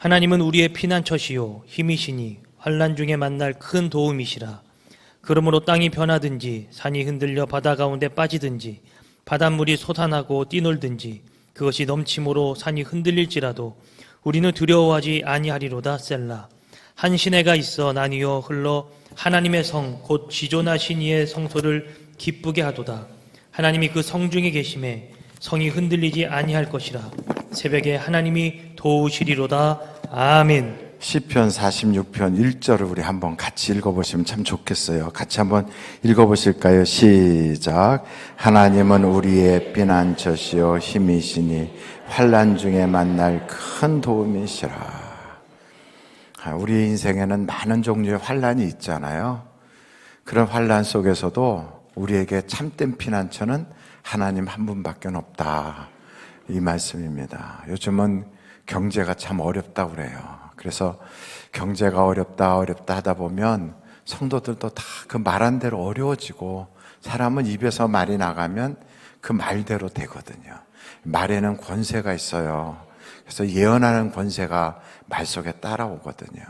하나님은 우리의 피난처시요 힘이시니 환난 중에 만날 큰 도움이시라. 그러므로 땅이 변하든지 산이 흔들려 바다 가운데 빠지든지 바닷물이 솟아나고 뛰놀든지 그것이 넘침으로 산이 흔들릴지라도 우리는 두려워하지 아니하리로다. 셀라. 한 시내가 있어 나뉘어 흘러 하나님의 성 곧 지존하신 이의 성소를 기쁘게 하도다. 하나님이 그 성 중에 계심에 성이 흔들리지 아니할 것이라. 새벽에 하나님이 도우시리로다. 아멘. 시편 46편 1절을 우리 한번 같이 읽어보시면 참 좋겠어요. 같이 한번 읽어보실까요? 시작. 하나님은 우리의 피난처시요 힘이시니 환난 중에 만날 큰 도움이시라. 우리 인생에는 많은 종류의 환난이 있잖아요. 그런 환난 속에서도 우리에게 참된 피난처는 하나님 한 분밖에 없다, 이 말씀입니다. 요즘은 경제가 참 어렵다고 그래요. 그래서 경제가 어렵다 하다 보면 성도들도 다 그 말한 대로 어려워지고, 사람은 입에서 말이 나가면 그 말대로 되거든요. 말에는 권세가 있어요. 그래서 예언하는 권세가 말 속에 따라오거든요.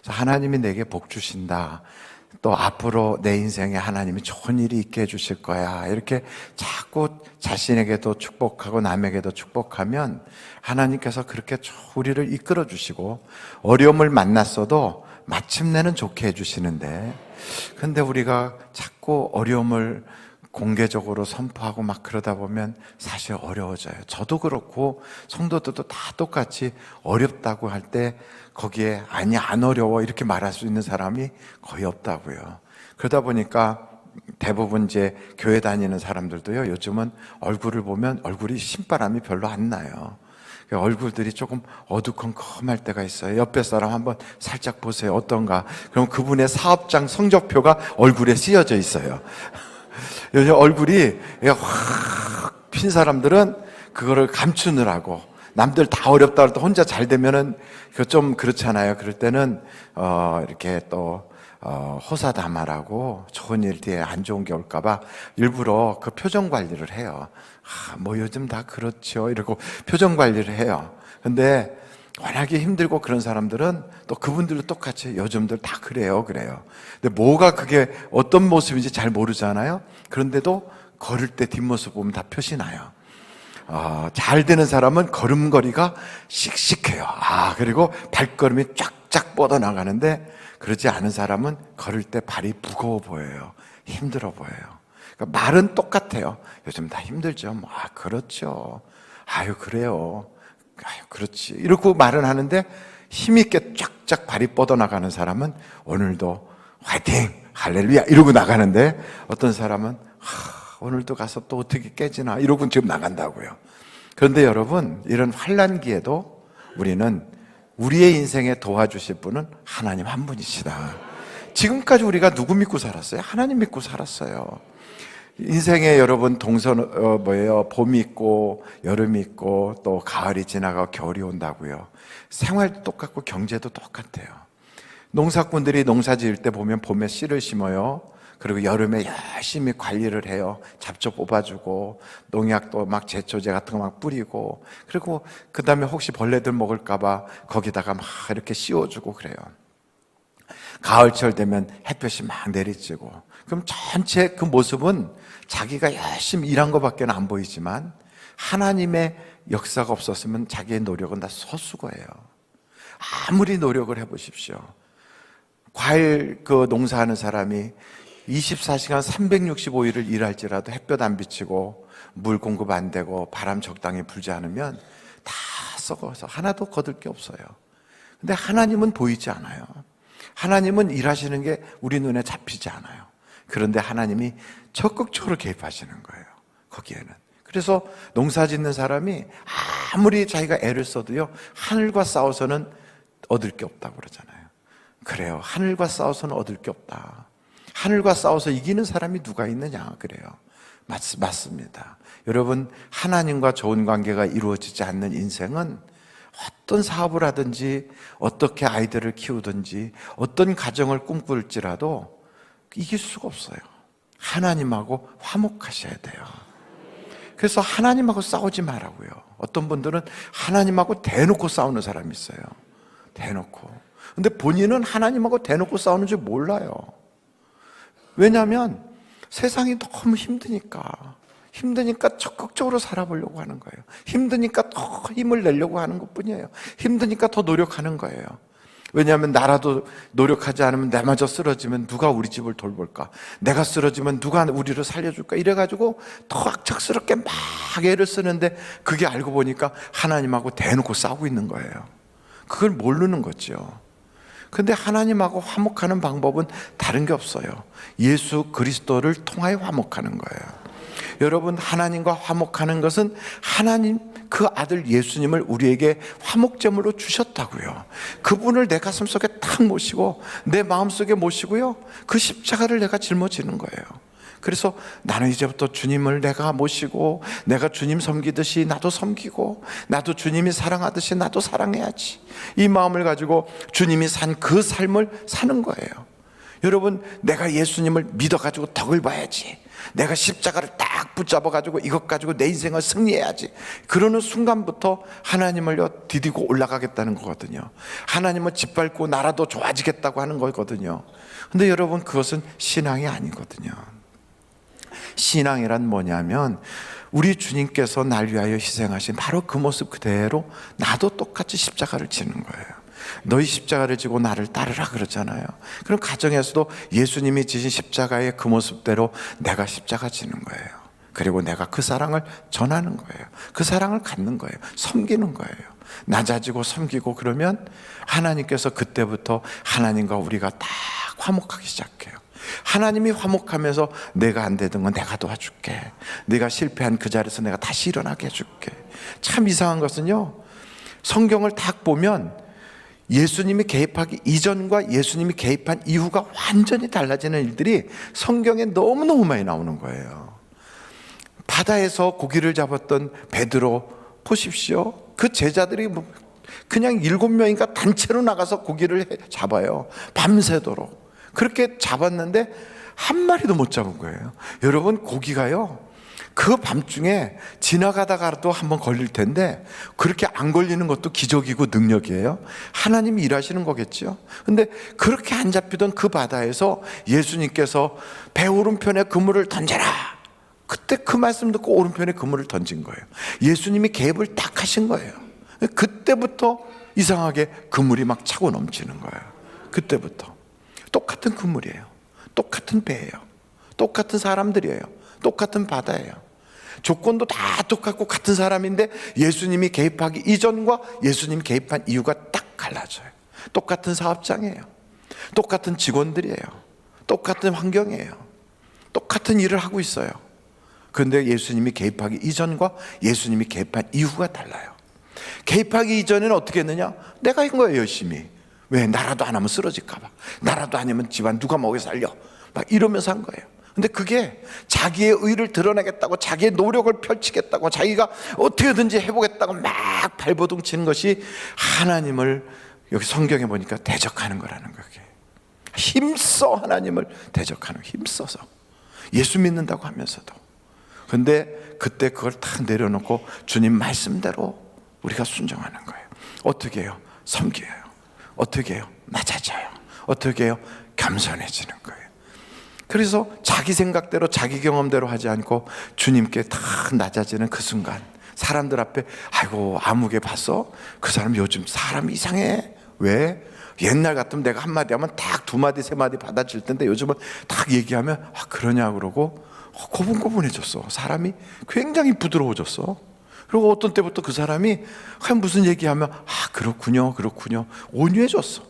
그래서 하나님이 내게 복 주신다, 또 앞으로 내 인생에 하나님이 좋은 일이 있게 해주실 거야, 이렇게 자꾸 자신에게도 축복하고 남에게도 축복하면 하나님께서 그렇게 우리를 이끌어 주시고, 어려움을 만났어도 마침내는 좋게 해주시는데, 근데 우리가 자꾸 어려움을 공개적으로 선포하고 막 그러다 보면 사실 어려워져요. 저도 그렇고 성도들도 다 똑같이 어렵다고 할 때 거기에 아니 안 어려워 이렇게 말할 수 있는 사람이 거의 없다고요. 그러다 보니까 대부분 이제 교회 다니는 사람들도요, 요즘은 얼굴을 보면 얼굴이 신바람이 별로 안 나요. 얼굴들이 조금 어두컴컴할 때가 있어요. 옆에 사람 한번 살짝 보세요. 어떤가? 그럼 그분의 사업장 성적표가 얼굴에 쓰여져 있어요. 요즘 얼굴이 확 핀 사람들은 그거를 감추느라고, 남들 다 어렵다 할 때 혼자 잘 되면은 그 좀 그렇잖아요. 그럴 때는 이렇게 또 호사다마라고 좋은 일 뒤에 안 좋은 게 올까봐 일부러 그 표정 관리를 해요. 뭐 요즘 다 그렇죠, 이러고 표정 관리를 해요. 근데 워낙에 힘들고 그런 사람들은 또 그분들도 똑같이 요즘들 다 그래요. 근데 뭐가 그게 어떤 모습인지 잘 모르잖아요. 그런데도 걸을 때 뒷모습 보면 다 표시 나요. 잘 되는 사람은 걸음걸이가 씩씩해요. 그리고 발걸음이 쫙쫙 뻗어나가는데, 그러지 않은 사람은 걸을 때 발이 무거워 보여요. 힘들어 보여요. 그러니까 말은 똑같아요. 요즘 다 힘들죠. 그렇죠. 그래요. 그렇지. 이러고 말은 하는데 힘있게 쫙쫙 발이 뻗어나가는 사람은 오늘도 화이팅! 할렐루야! 이러고 나가는데, 어떤 사람은 오늘도 가서 또 어떻게 깨지나 이러고 지금 나간다고요. 그런데 여러분, 이런 환난기에도 우리는 우리의 인생에 도와주실 분은 하나님 한 분이시다. 지금까지 우리가 누구 믿고 살았어요? 하나님 믿고 살았어요. 인생에 여러분 봄이 있고 여름이 있고 또 가을이 지나가고 겨울이 온다고요. 생활도 똑같고 경제도 똑같아요. 농사꾼들이 농사 지을 때 보면 봄에 씨를 심어요. 그리고 여름에 열심히 관리를 해요. 잡초 뽑아주고 농약도 막 제초제 같은 거 막 뿌리고, 그리고 그 다음에 혹시 벌레들 먹을까봐 거기다가 막 이렇게 씌워주고 그래요. 가을철 되면 햇볕이 막 내리쬐고, 그럼 전체 그 모습은 자기가 열심히 일한 것밖에 안 보이지만 하나님의 역사가 없었으면 자기의 노력은 다 헛수고예요. 아무리 노력을 해보십시오. 과일 농사하는 사람이 24시간 365일을 일할지라도 햇볕 안 비치고 물 공급 안 되고 바람 적당히 불지 않으면 다 썩어서 하나도 거둘 게 없어요. 근데 하나님은 보이지 않아요. 하나님은 일하시는 게 우리 눈에 잡히지 않아요. 그런데 하나님이 적극적으로 개입하시는 거예요, 거기에는. 그래서 농사 짓는 사람이 아무리 자기가 애를 써도요, 하늘과 싸워서는 얻을 게 없다고 그러잖아요. 그래요. 하늘과 싸워서는 얻을 게 없다. 하늘과 싸워서 이기는 사람이 누가 있느냐, 그래요. 맞습니다. 여러분, 하나님과 좋은 관계가 이루어지지 않는 인생은 어떤 사업을 하든지 어떻게 아이들을 키우든지 어떤 가정을 꿈꿀지라도 이길 수가 없어요. 하나님하고 화목하셔야 돼요. 그래서 하나님하고 싸우지 말라고요. 어떤 분들은 하나님하고 대놓고 싸우는 사람이 있어요. 대놓고. 근데 본인은 하나님하고 대놓고 싸우는 줄 몰라요. 왜냐하면 세상이 너무 힘드니까 적극적으로 살아보려고 하는 거예요. 힘드니까 더 힘을 내려고 하는 것뿐이에요. 힘드니까 더 노력하는 거예요. 왜냐하면 나라도 노력하지 않으면 내마저 쓰러지면 누가 우리 집을 돌볼까? 내가 쓰러지면 누가 우리를 살려줄까? 이래가지고 더 악착스럽게 막 애를 쓰는데 그게 알고 보니까 하나님하고 대놓고 싸우고 있는 거예요. 그걸 모르는 거죠. 근데 하나님하고 화목하는 방법은 다른 게 없어요. 예수 그리스도를 통하여 화목하는 거예요. 여러분, 하나님과 화목하는 것은 하나님 그 아들 예수님을 우리에게 화목제물로 주셨다고요. 그분을 내 가슴 속에 탁 모시고 내 마음속에 모시고요, 그 십자가를 내가 짊어지는 거예요. 그래서 나는 이제부터 주님을 내가 모시고 내가 주님 섬기듯이 나도 섬기고 나도 주님이 사랑하듯이 나도 사랑해야지, 이 마음을 가지고 주님이 산 그 삶을 사는 거예요. 여러분, 내가 예수님을 믿어가지고 덕을 봐야지, 내가 십자가를 딱 붙잡아가지고 이것 가지고 내 인생을 승리해야지, 그러는 순간부터 하나님을요 디디고 올라가겠다는 거거든요. 하나님을 짓밟고 나라도 좋아지겠다고 하는 거거든요. 근데 여러분, 그것은 신앙이 아니거든요. 신앙이란 뭐냐면 우리 주님께서 날 위하여 희생하신 바로 그 모습 그대로 나도 똑같이 십자가를 지는 거예요. 너희 십자가를 지고 나를 따르라 그러잖아요. 그럼 가정에서도 예수님이 지신 십자가의 그 모습대로 내가 십자가 지는 거예요. 그리고 내가 그 사랑을 전하는 거예요. 그 사랑을 갖는 거예요. 섬기는 거예요. 낮아지고 섬기고 그러면 하나님께서 그때부터 하나님과 우리가 딱 화목하기 시작해요. 하나님이 화목하면서 내가 안 되던 건 내가 도와줄게, 네가 실패한 그 자리에서 내가 다시 일어나게 해줄게. 참 이상한 것은요, 성경을 딱 보면 예수님이 개입하기 이전과 예수님이 개입한 이후가 완전히 달라지는 일들이 성경에 너무너무 많이 나오는 거예요. 바다에서 고기를 잡았던 베드로 보십시오. 그 제자들이 그냥 7명인가 단체로 나가서 고기를 잡아요. 밤새도록 그렇게 잡았는데 한 마리도 못 잡은 거예요. 여러분, 고기가요 그 밤중에 지나가다가도 한번 걸릴 텐데 그렇게 안 걸리는 것도 기적이고 능력이에요. 하나님이 일하시는 거겠죠. 근데 그렇게 안 잡히던 그 바다에서 예수님께서 배 오른편에 그물을 던져라, 그때 그 말씀 듣고 오른편에 그물을 던진 거예요. 예수님이 개입을 딱 하신 거예요. 그때부터 이상하게 그물이 막 차고 넘치는 거예요. 그때부터. 똑같은 그물이에요. 똑같은 배예요. 똑같은 사람들이에요. 똑같은 바다예요. 조건도 다 똑같고 같은 사람인데 예수님이 개입하기 이전과 예수님이 개입한 이유가 딱 갈라져요. 똑같은 사업장이에요. 똑같은 직원들이에요. 똑같은 환경이에요. 똑같은 일을 하고 있어요. 그런데 예수님이 개입하기 이전과 예수님이 개입한 이후가 달라요. 개입하기 이전에는 어떻게 했느냐? 내가 한 거예요, 열심히. 왜? 나라도 안 하면 쓰러질까 봐. 나라도 아니면 집안 누가 먹여 살려. 막 이러면서 한 거예요. 근데 그게 자기의 의를 드러내겠다고, 자기의 노력을 펼치겠다고, 자기가 어떻게든지 해보겠다고 막 발버둥 치는 것이 하나님을, 여기 성경에 보니까 대적하는 거라는 거예요. 힘써 하나님을 대적하는, 힘써서 예수 믿는다고 하면서도. 근데 그때 그걸 탁 내려놓고 주님 말씀대로 우리가 순종하는 거예요. 어떻게 해요? 섬겨요. 어떻게 해요? 낮아져요. 어떻게 해요? 겸손해지는 거예요. 그래서 자기 생각대로 자기 경험대로 하지 않고 주님께 다 낮아지는 그 순간, 사람들 앞에 아이고 아무개 봤어? 그 사람 요즘 사람 이상해. 왜? 옛날 같으면 내가 한마디 하면 딱 2마디 3마디 받아줄 텐데 요즘은 딱 얘기하면 아 그러냐 그러고 고분고분해졌어. 사람이 굉장히 부드러워졌어. 그리고 어떤 때부터 그 사람이 무슨 얘기하면 아 그렇군요 온유해졌어.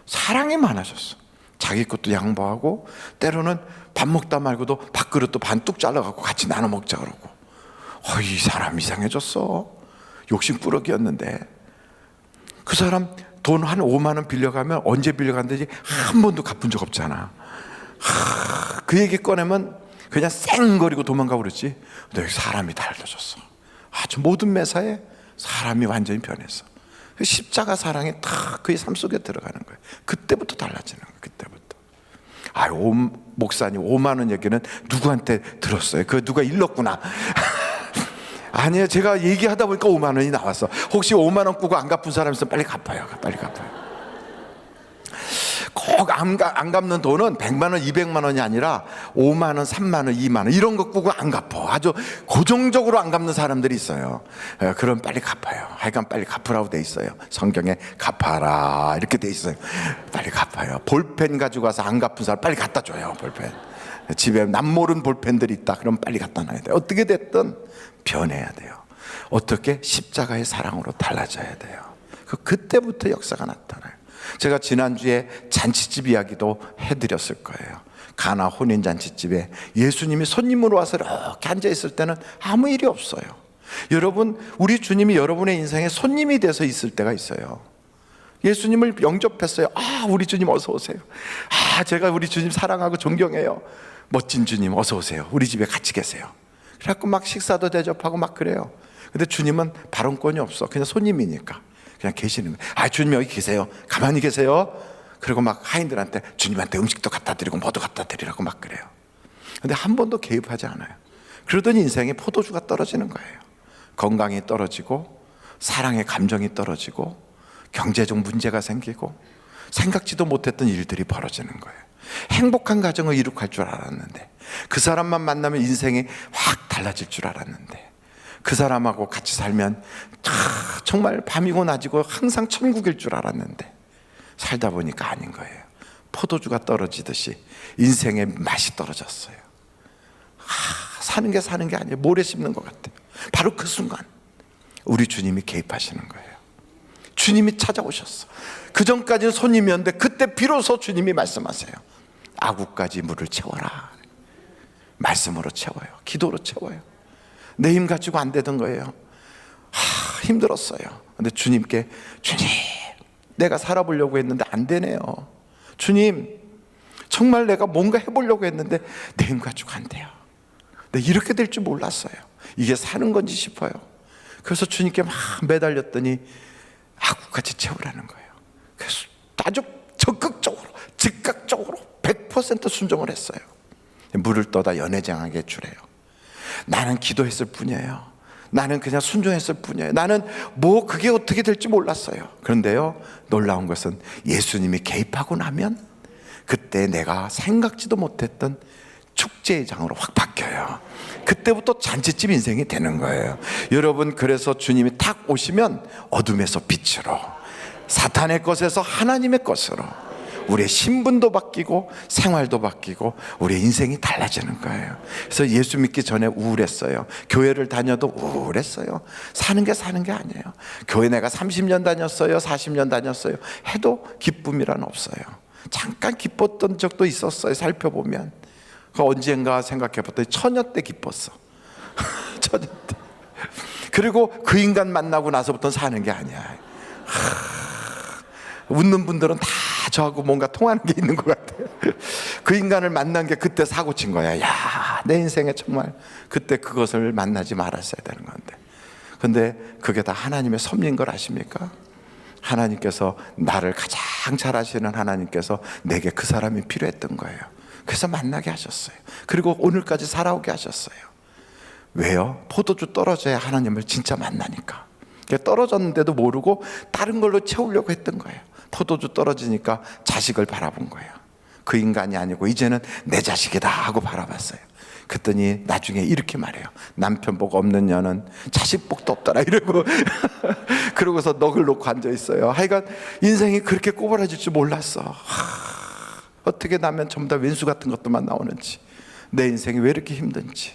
사랑이 많아졌어. 자기 것도 양보하고, 때로는 밥 먹다 말고도 밥그릇도 반 뚝 잘라갖고 같이 나눠 먹자 그러고. 이 사람 이상해졌어. 욕심꾸러기였는데 그 사람 돈 한 5만 원 빌려가면 언제 빌려갔는지 한 번도 갚은 적 없잖아. 그 얘기 꺼내면 그냥 쌩거리고 도망가 버렸지. 근데 사람이 달라졌어. 아주 모든 매사에 사람이 완전히 변했어. 십자가 사랑이 다 그의 삶 속에 들어가는 거예요. 그때부터 달라지는 거예요. 그때부터. 목사님 5만 원 얘기는 누구한테 들었어요? 그 누가 일렀구나. 아니에요. 제가 얘기하다 보니까 5만 원이 나왔어. 혹시 5만 원 꾸고 안 갚은 사람 있으면 빨리 갚아요. 빨리 갚아요. 꼭 안 갚는 돈은 100만 원, 200만 원이 아니라 5만 원, 3만 원, 2만 원 이런 거 꾸고 안 갚어. 아주 고정적으로 안 갚는 사람들이 있어요. 그럼 빨리 갚아요. 하여간 빨리 갚으라고 돼 있어요. 성경에 갚아라 이렇게 돼 있어요. 빨리 갚아요. 볼펜 가지고 와서 안 갚은 사람 빨리 갖다 줘요. 볼펜. 집에 남모른 볼펜들이 있다. 그럼 빨리 갖다 놔야 돼요. 어떻게 됐든 변해야 돼요. 어떻게? 십자가의 사랑으로 달라져야 돼요. 그때부터 역사가 나타나요. 제가 지난주에 잔치집 이야기도 해드렸을 거예요. 가나 혼인잔치집에 예수님이 손님으로 와서 이렇게 앉아있을 때는 아무 일이 없어요. 여러분, 우리 주님이 여러분의 인생에 손님이 돼서 있을 때가 있어요. 예수님을 영접했어요. 아, 우리 주님 어서 오세요. 아, 제가 우리 주님 사랑하고 존경해요. 멋진 주님 어서 오세요. 우리 집에 같이 계세요. 그래갖고 막 식사도 대접하고 막 그래요. 근데 주님은 발언권이 없어. 그냥 손님이니까 그냥 계시는 거예요. 아, 주님 여기 계세요. 가만히 계세요. 그리고 막 하인들한테 주님한테 음식도 갖다 드리고 뭐도 갖다 드리라고 막 그래요. 근데 한 번도 개입하지 않아요. 그러더니 인생에 포도주가 떨어지는 거예요. 건강이 떨어지고 사랑의 감정이 떨어지고 경제적 문제가 생기고 생각지도 못했던 일들이 벌어지는 거예요. 행복한 가정을 이룩할 줄 알았는데, 그 사람만 만나면 인생이 확 달라질 줄 알았는데, 그 사람하고 같이 살면 정말 밤이고 낮이고 항상 천국일 줄 알았는데 살다 보니까 아닌 거예요. 포도주가 떨어지듯이 인생의 맛이 떨어졌어요. 사는 게 아니에요. 모래 씹는 것 같아요. 바로 그 순간 우리 주님이 개입하시는 거예요. 주님이 찾아오셨어. 그 전까지는 손님이었는데 그때 비로소 주님이 말씀하세요. 아구까지 물을 채워라. 말씀으로 채워요. 기도로 채워요. 내 힘 가지고 안 되던 거예요. 힘들었어요. 근데 주님께, 주님, 내가 살아보려고 했는데 안 되네요. 주님, 정말 내가 뭔가 해보려고 했는데 내 힘 가지고 안 돼요. 내가 이렇게 될 줄 몰랐어요. 이게 사는 건지 싶어요. 그래서 주님께 막 매달렸더니 아구같이 채우라는 거예요. 그래서 아주 적극적으로, 즉각적으로 100% 순종을 했어요. 물을 떠다 연회장하게 주래요. 나는 기도했을 뿐이에요. 나는 그냥 순종했을 뿐이에요. 나는 뭐 그게 어떻게 될지 몰랐어요. 그런데요, 놀라운 것은 예수님이 개입하고 나면 그때 내가 생각지도 못했던 축제의 장으로 확 바뀌어요. 그때부터 잔치집 인생이 되는 거예요. 여러분, 그래서 주님이 탁 오시면 어둠에서 빛으로, 사탄의 것에서 하나님의 것으로 우리의 신분도 바뀌고 생활도 바뀌고 우리의 인생이 달라지는 거예요. 그래서 예수 믿기 전에 우울했어요. 교회를 다녀도 우울했어요. 사는 게 아니에요. 교회 내가 30년 다녔어요, 40년 다녔어요 해도 기쁨이란 없어요. 잠깐 기뻤던 적도 있었어요. 살펴보면 언젠가 생각해봤더니 처녀 때 기뻤어. 처녀 때. 그리고 그 인간 만나고 나서부터는 사는 게 아니야. 웃는 분들은 다 저하고 뭔가 통하는 게 있는 것 같아요. 그 인간을 만난 게 그때 사고 친 거야. 야, 내 인생에 정말 그때 그것을 만나지 말았어야 되는 건데. 근데 그게 다 하나님의 섭리인 걸 아십니까? 하나님께서, 나를 가장 잘 아시는 하나님께서 내게 그 사람이 필요했던 거예요. 그래서 만나게 하셨어요. 그리고 오늘까지 살아오게 하셨어요. 왜요? 포도주 떨어져야 하나님을 진짜 만나니까. 떨어졌는데도 모르고 다른 걸로 채우려고 했던 거예요. 포도주 떨어지니까 자식을 바라본 거예요. 그 인간이 아니고 이제는 내 자식이다 하고 바라봤어요. 그랬더니 나중에 이렇게 말해요. 남편 복 없는 년은 자식 복도 없더라 이러고 그러고서 넋을 놓고 앉아있어요. 하여간 인생이 그렇게 꼬부라질 줄 몰랐어. 어떻게 나면 전부 다 왼수 같은 것들만 나오는지, 내 인생이 왜 이렇게 힘든지.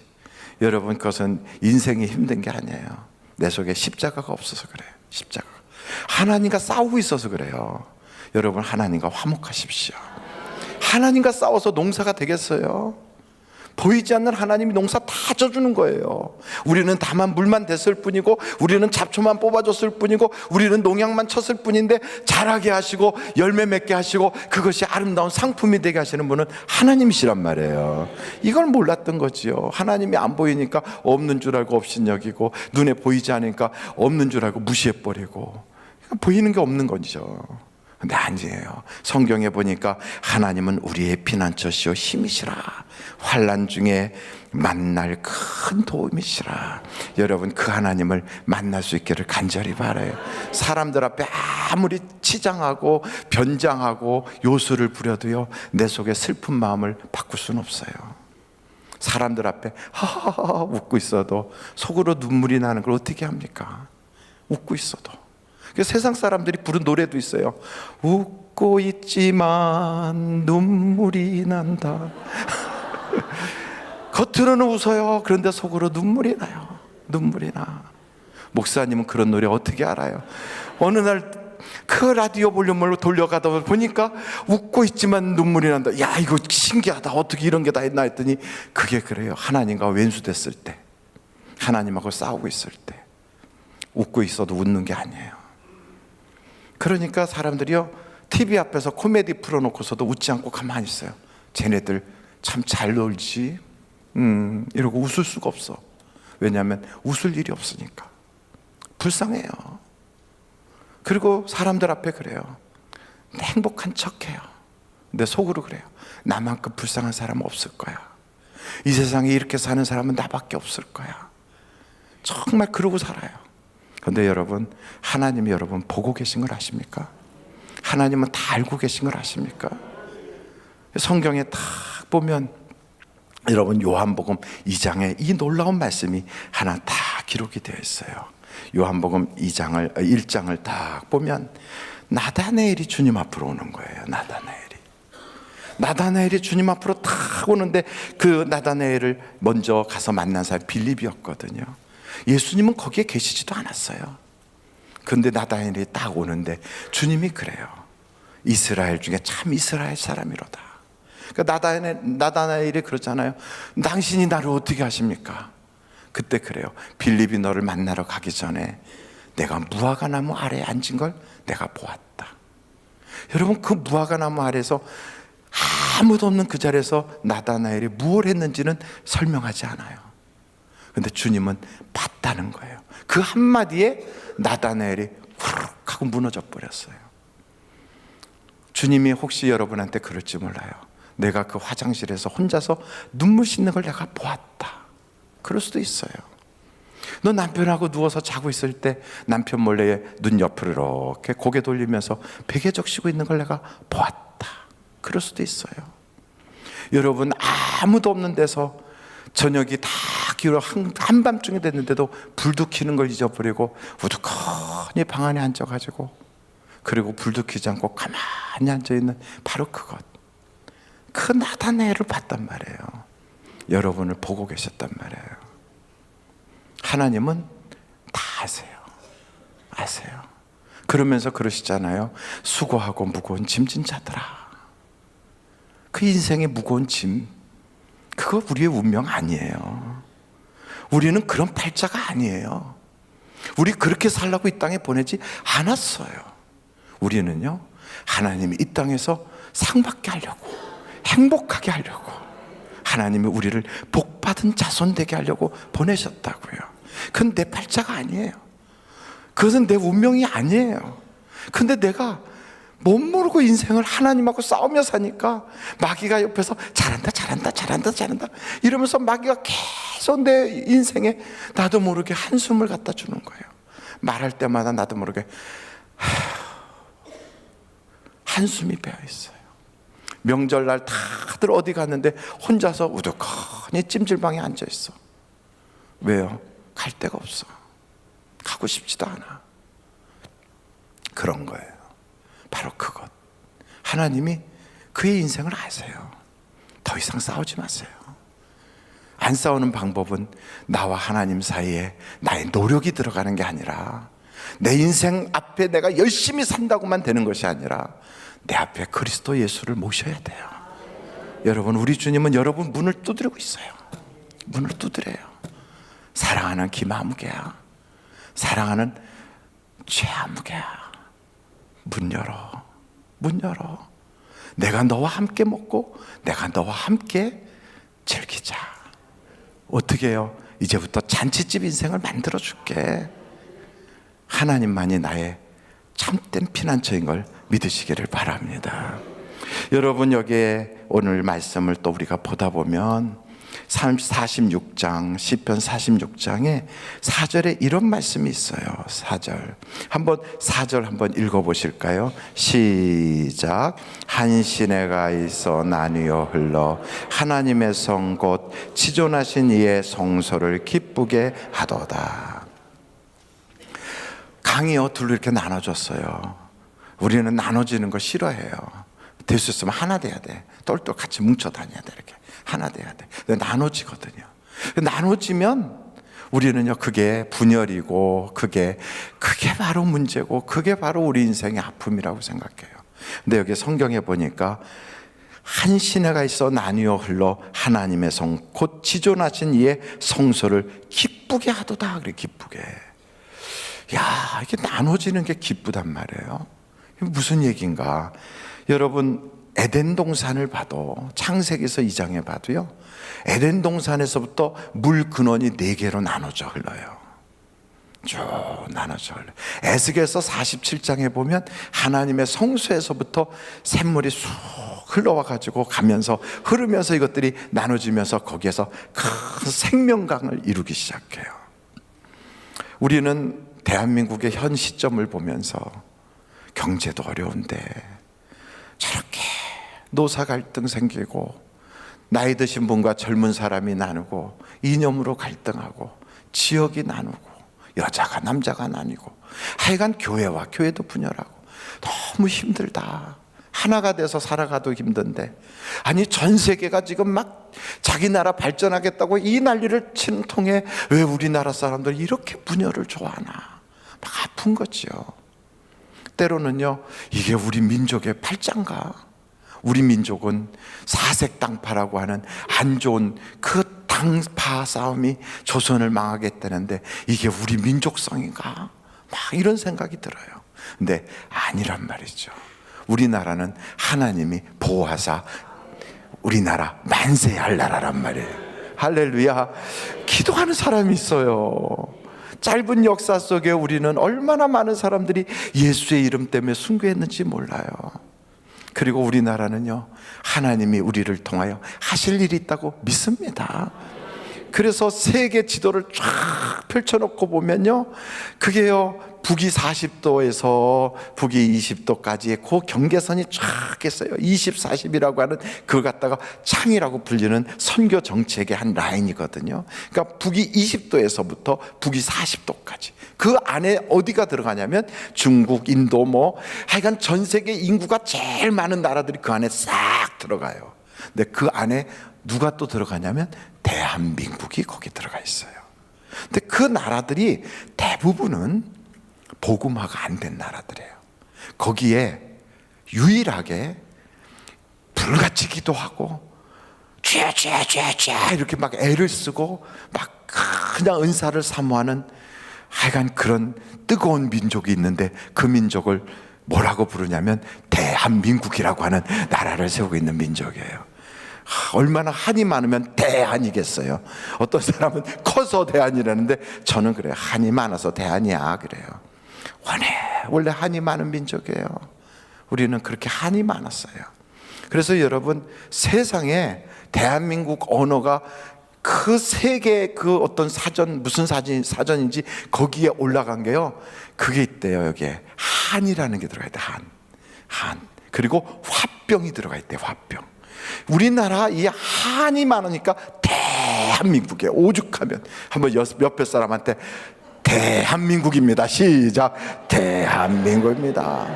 여러분, 그것은 인생이 힘든 게 아니에요. 내 속에 십자가가 없어서 그래요. 십자가. 하나님과 싸우고 있어서 그래요. 여러분, 하나님과 화목하십시오. 하나님과 싸워서 농사가 되겠어요? 보이지 않는 하나님이 농사 다 져주는 거예요. 우리는 다만 물만 댔을 뿐이고, 우리는 잡초만 뽑아줬을 뿐이고, 우리는 농약만 쳤을 뿐인데 자라게 하시고 열매 맺게 하시고 그것이 아름다운 상품이 되게 하시는 분은 하나님이시란 말이에요. 이걸 몰랐던 거지요. 하나님이 안 보이니까 없는 줄 알고 업신여기고, 눈에 보이지 않으니까 없는 줄 알고 무시해버리고, 보이는 게 없는 거죠. 근데 아니에요. 성경에 보니까 하나님은 우리의 피난처시오 힘이시라, 환난 중에 만날 큰 도움이시라. 여러분, 그 하나님을 만날 수 있기를 간절히 바라요. 사람들 앞에 아무리 치장하고 변장하고 요술을 부려도요, 내 속에 슬픈 마음을 바꿀 수는 없어요. 사람들 앞에 하하하 웃고 있어도 속으로 눈물이 나는 걸 어떻게 합니까? 웃고 있어도. 세상 사람들이 부른 노래도 있어요. 웃고 있지만 눈물이 난다. 겉으로는 웃어요. 그런데 속으로 눈물이 나요. 눈물이 나. 목사님은 그런 노래 어떻게 알아요? 어느 날 그 라디오 볼륨을 돌려가다 보니까 웃고 있지만 눈물이 난다. 야, 이거 신기하다. 어떻게 이런 게 다 있나 했더니 그게 그래요. 하나님과 왼수됐을 때, 하나님하고 싸우고 있을 때 웃고 있어도 웃는 게 아니에요. 그러니까 사람들이요, TV 앞에서 코미디 풀어놓고서도 웃지 않고 가만히 있어요. 쟤네들 참 잘 놀지, 이러고 웃을 수가 없어. 왜냐하면 웃을 일이 없으니까. 불쌍해요. 그리고 사람들 앞에 그래요. 행복한 척해요. 근데 속으로 그래요. 나만큼 불쌍한 사람은 없을 거야. 이 세상에 이렇게 사는 사람은 나밖에 없을 거야. 정말 그러고 살아요. 그런데 여러분, 하나님이 여러분 보고 계신 걸 아십니까? 하나님은 다 알고 계신 걸 아십니까? 성경에 딱 보면 여러분, 요한복음 2장에 이 놀라운 말씀이 하나 다 기록이 되어 있어요. 요한복음 1장을 딱 보면 나다나엘이 주님 앞으로 오는 거예요. 나다나엘이 주님 앞으로 딱 오는데, 그 나다나엘을 먼저 가서 만난 사람이 빌립이었거든요. 예수님은 거기에 계시지도 않았어요. 그런데 나다나엘이 딱 오는데 주님이 그래요. 이스라엘 중에 참 이스라엘 사람이로다. 그러니까 나다나엘이 그러잖아요. 당신이 나를 어떻게 아십니까? 그때 그래요. 빌립이 너를 만나러 가기 전에 내가 무화과나무 아래에 앉은 걸 내가 보았다. 여러분, 그 무화과나무 아래에서 아무도 없는 그 자리에서 나다나엘이 무엇을 했는지는 설명하지 않아요. 그런데 주님은 봤다는 거예요. 그 한마디에 나다나엘이 후룩 하고 무너져 버렸어요. 주님이 혹시 여러분한테 그럴지 몰라요. 내가 그 화장실에서 혼자서 눈물 씻는 걸 내가 보았다. 그럴 수도 있어요. 너 남편하고 누워서 자고 있을 때 남편 몰래 눈 옆으로 이렇게 고개 돌리면서 베개 적시고 있는 걸 내가 보았다. 그럴 수도 있어요. 여러분, 아무도 없는 데서 저녁이 다 기울어 한밤중이 됐는데도 불도 켜는 걸 잊어버리고 우두커니 방 안에 앉아가지고, 그리고 불도 켜지 않고 가만히 앉아있는 바로 그것, 그 나다나엘을 봤단 말이에요. 여러분을 보고 계셨단 말이에요. 하나님은 다 아세요. 그러면서 그러시잖아요. 수고하고 무거운 짐진 자들아. 그 인생의 무거운 짐, 그거 우리의 운명 아니에요. 우리는 그런 팔자가 아니에요. 우리 그렇게 살라고 이 땅에 보내지 않았어요. 우리는요, 하나님이 이 땅에서 상받게 하려고, 행복하게 하려고, 하나님이 우리를 복받은 자손 되게 하려고 보내셨다고요. 그건 내 팔자가 아니에요. 그것은 내 운명이 아니에요. 근데 내가 못 모르고 인생을 하나님하고 싸우며 사니까 마귀가 옆에서 잘한다 이러면서 마귀가 계속 내 인생에 나도 모르게 한숨을 갖다 주는 거예요. 말할 때마다 나도 모르게 한숨이 배어 있어요. 명절날 다들 어디 갔는데 혼자서 우두커니 찜질방에 앉아 있어. 왜요? 갈 데가 없어. 가고 싶지도 않아. 그런 거예요. 바로 그것. 하나님이 그의 인생을 아세요. 더 이상 싸우지 마세요. 안 싸우는 방법은 나와 하나님 사이에 나의 노력이 들어가는 게 아니라, 내 인생 앞에 내가 열심히 산다고만 되는 것이 아니라 내 앞에 그리스도 예수를 모셔야 돼요. 여러분, 우리 주님은 여러분 문을 두드리고 있어요. 문을 두드려요. 사랑하는 김아무개야, 사랑하는 최아무개야, 문 열어. 내가 너와 함께 먹고 내가 너와 함께 즐기자. 어떻게 해요? 이제부터 잔치집 인생을 만들어 줄게. 하나님만이 나의 참된 피난처인 걸 믿으시기를 바랍니다. 여러분, 여기에 오늘 말씀을 또 우리가 보다 보면 46장 시편 46장에 4절에 이런 말씀이 있어요. 4절 한번 읽어보실까요? 시작. 한 시내가 있어 나뉘어 흘러 하나님의 성 곧 지존하신 이의 성소를 기쁘게 하도다. 강이요 둘로 이렇게 나눠졌어요. 우리는 나눠지는 거 싫어해요. 될 수 있으면 하나 돼야 돼. 똘똘 같이 뭉쳐 다녀야 돼. 이렇게 하나 돼야 돼. 근데 나눠지거든요. 나눠지면 우리는요, 그게 분열이고 그게 바로 문제고 그게 바로 우리 인생의 아픔이라고 생각해요. 근데 여기 성경에 보니까 한 시내가 있어 나뉘어 흘러 하나님의 성 곧 지존하신 이의 성소를 기쁘게 하도다. 그래, 기쁘게. 야, 이게 나눠지는 게 기쁘단 말이에요. 이게 무슨 얘기인가? 여러분, 에덴 동산을 봐도, 창세기서 2장에 봐도요, 에덴 동산에서부터 물 근원이 4개로 나눠져 흘러요. 쭉 나눠져 흘러요. 에스겔서 47장에 보면 하나님의 성소에서부터 샘물이 쑥 흘러와 가지고 흐르면서 이것들이 나눠지면서 거기에서 큰 생명강을 이루기 시작해요. 우리는 대한민국의 현 시점을 보면서 경제도 어려운데 저렇게 노사 갈등 생기고 나이 드신 분과 젊은 사람이 나누고 이념으로 갈등하고 지역이 나누고 여자가 남자가 나뉘고 하여간 교회도 분열하고 너무 힘들다. 하나가 돼서 살아가도 힘든데, 아니 전 세계가 지금 막 자기 나라 발전하겠다고 이 난리를 치는 통에 왜 우리나라 사람들이 이렇게 분열을 좋아하나, 막 아픈 거지요. 때로는요, 이게 우리 민족의 팔짱가? 우리 민족은 사색당파라고 하는 안 좋은 그 당파 싸움이 조선을 망하게 했다는데 이게 우리 민족성인가? 막 이런 생각이 들어요. 근데 아니란 말이죠. 우리나라는 하나님이 보호하사 우리나라 만세할 나라란 말이에요. 할렐루야. 기도하는 사람이 있어요. 짧은 역사 속에 우리는 얼마나 많은 사람들이 예수의 이름 때문에 순교했는지 몰라요. 그리고 우리나라는요, 하나님이 우리를 통하여 하실 일이 있다고 믿습니다. 그래서 세계 지도를 쫙 펼쳐놓고 보면요, 그게요, 북위 40도에서 북위 20도까지의 그 경계선이 쫙 있어요. 20, 40이라고 하는 그걸 갖다가 창이라고 불리는 선교 정책의 한 라인이거든요. 그러니까 북위 20도에서부터 북위 40도까지. 그 안에 어디가 들어가냐면 중국, 인도 하여간 전 세계 인구가 제일 많은 나라들이 그 안에 싹 들어가요. 근데 그 안에 누가 또 들어가냐면 대한민국이 거기 들어가 있어요. 근데 그 나라들이 대부분은 복음화가 안 된 나라들이에요. 거기에 유일하게 불같이 기도하고 죄 이렇게 막 애를 쓰고 막 그냥 은사를 사모하는 하여간 그런 뜨거운 민족이 있는데, 그 민족을 뭐라고 부르냐면 대한민국이라고 하는 나라를 세우고 있는 민족이에요. 얼마나 한이 많으면 대한이겠어요. 어떤 사람은 커서 대한이라는데 저는 그래요. 한이 많아서 대한이야 그래요. 원래 한이 많은 민족이에요. 우리는 그렇게 한이 많았어요. 그래서 여러분, 세상에 대한민국 언어가 그 세계 그 어떤 사전, 무슨 사전인지 거기에 올라간 게요, 그게 있대요. 여기에 한이라는 게 들어가 있대. 한. 그리고 화병이 들어가 있대. 화병. 우리나라 이 한이 많으니까 대한민국에 오죽하면 한번 옆에 사람한테 대한민국입니다. 시작. 대한민국입니다.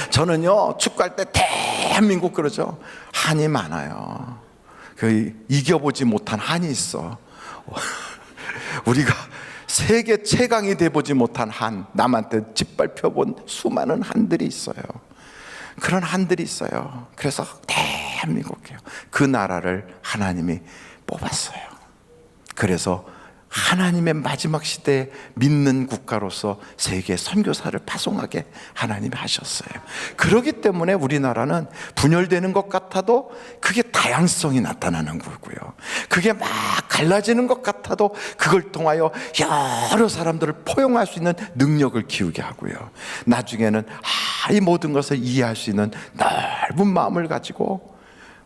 저는요, 축구할 때 대한민국 그러죠. 한이 많아요. 그 이겨보지 못한 한이 있어. 우리가 세계 최강이 돼보지 못한 한, 남한테 짓밟혀본 수많은 한들이 있어요. 그런 한들이 있어요. 그래서 대한민국이에요. 그 나라를 하나님이 뽑았어요. 그래서 하나님의 마지막 시대에 믿는 국가로서 세계 선교사를 파송하게 하나님이 하셨어요. 그렇기 때문에 우리나라는 분열되는 것 같아도 그게 다양성이 나타나는 거고요. 그게 막 갈라지는 것 같아도 그걸 통하여 여러 사람들을 포용할 수 있는 능력을 키우게 하고요. 나중에는 이 모든 것을 이해할 수 있는 넓은 마음을 가지고,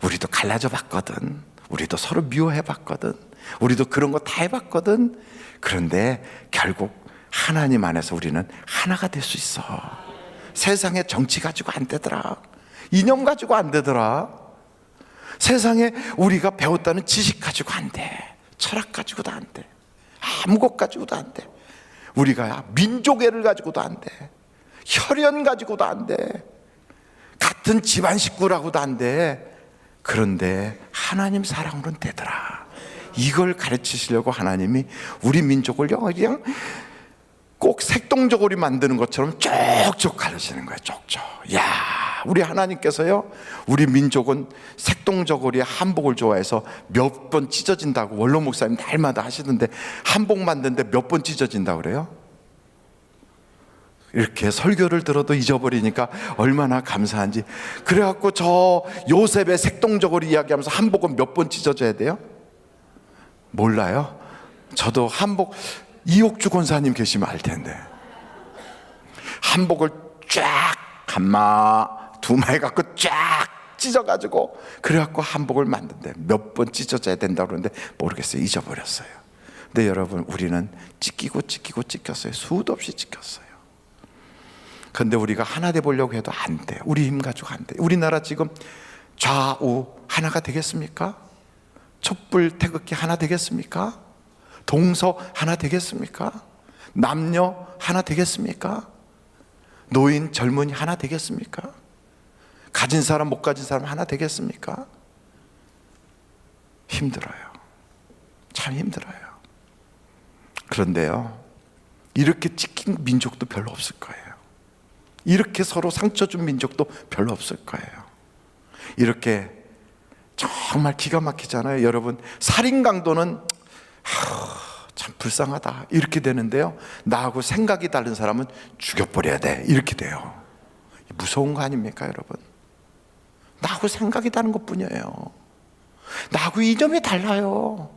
우리도 갈라져 봤거든. 우리도 서로 미워해봤거든. 우리도 그런 거 다 해봤거든. 그런데 결국 하나님 안에서 우리는 하나가 될 수 있어. 세상에 정치 가지고 안 되더라. 이념 가지고 안 되더라. 세상에 우리가 배웠다는 지식 가지고 안 돼. 철학 가지고도 안 돼. 아무 것 가지고도 안 돼. 우리가 민족애를 가지고도 안 돼. 혈연 가지고도 안 돼. 같은 집안 식구라고도 안 돼. 그런데 하나님 사랑으로는 되더라. 이걸 가르치시려고 하나님이 우리 민족을 그냥 꼭 색동저고리 만드는 것처럼 쪽쪽 가르치는 거예요. 쪽쪽. 야, 우리 하나님께서요, 우리 민족은 색동저고리에 한복을 좋아해서 몇 번 찢어진다고 원로 목사님 날마다 하시던데, 한복 만드는데 몇 번 찢어진다고 그래요? 이렇게 설교를 들어도 잊어버리니까 얼마나 감사한지. 그래갖고 저 요셉의 색동저고리 이야기하면서 한복은 몇 번 찢어져야 돼요? 몰라요? 저도 한복, 이옥주 권사님 계시면 알 텐데, 한복을 쫙 한마 두마에 갖고 쫙 찢어가지고 그래갖고 한복을 만든대. 몇 번 찢어져야 된다고 그러는데 모르겠어요. 잊어버렸어요. 근데 여러분, 우리는 찢기고 찢겼어요. 수도 없이 찢겼어요. 근데 우리가 하나 돼 보려고 해도 안 돼. 우리 힘 가지고 안 돼. 우리나라 지금 좌우 하나가 되겠습니까? 촛불 태극기 하나 되겠습니까? 동서 하나 되겠습니까? 남녀 하나 되겠습니까? 노인 젊은이 하나 되겠습니까? 가진 사람 못 가진 사람 하나 되겠습니까? 힘들어요. 참 힘들어요. 그런데요, 이렇게 찢긴 민족도 별로 없을 거예요. 이렇게 서로 상처 준 민족도 별로 없을 거예요. 이렇게 정말 기가 막히잖아요. 여러분, 살인 강도는 참 불쌍하다 이렇게 되는데요, 나하고 생각이 다른 사람은 죽여버려야 돼 이렇게 돼요. 무서운 거 아닙니까 여러분? 나하고 생각이 다른 것뿐이에요. 나하고 이념이 달라요.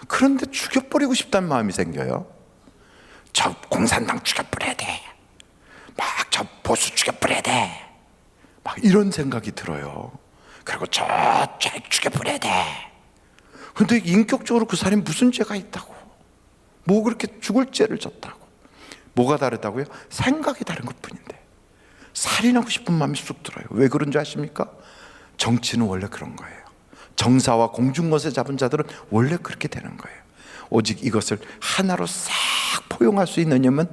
그런데 죽여버리고 싶다는 마음이 생겨요. 저 공산당 죽여버려야 돼, 막 저 보수 죽여버려야 돼, 막 이런 생각이 들어요. 그리고 저 죽여버려야 돼. 근데 인격적으로 그 사람이 무슨 죄가 있다고, 뭐 그렇게 죽을 죄를 졌다고. 뭐가 다르다고요? 생각이 다른 것뿐인데 살인하고 싶은 마음이 쑥 들어요. 왜 그런 줄 아십니까? 정치는 원래 그런 거예요. 정사와 공중것에 잡은 자들은 원래 그렇게 되는 거예요. 오직 이것을 하나로 싹 포용할 수 있는 힘은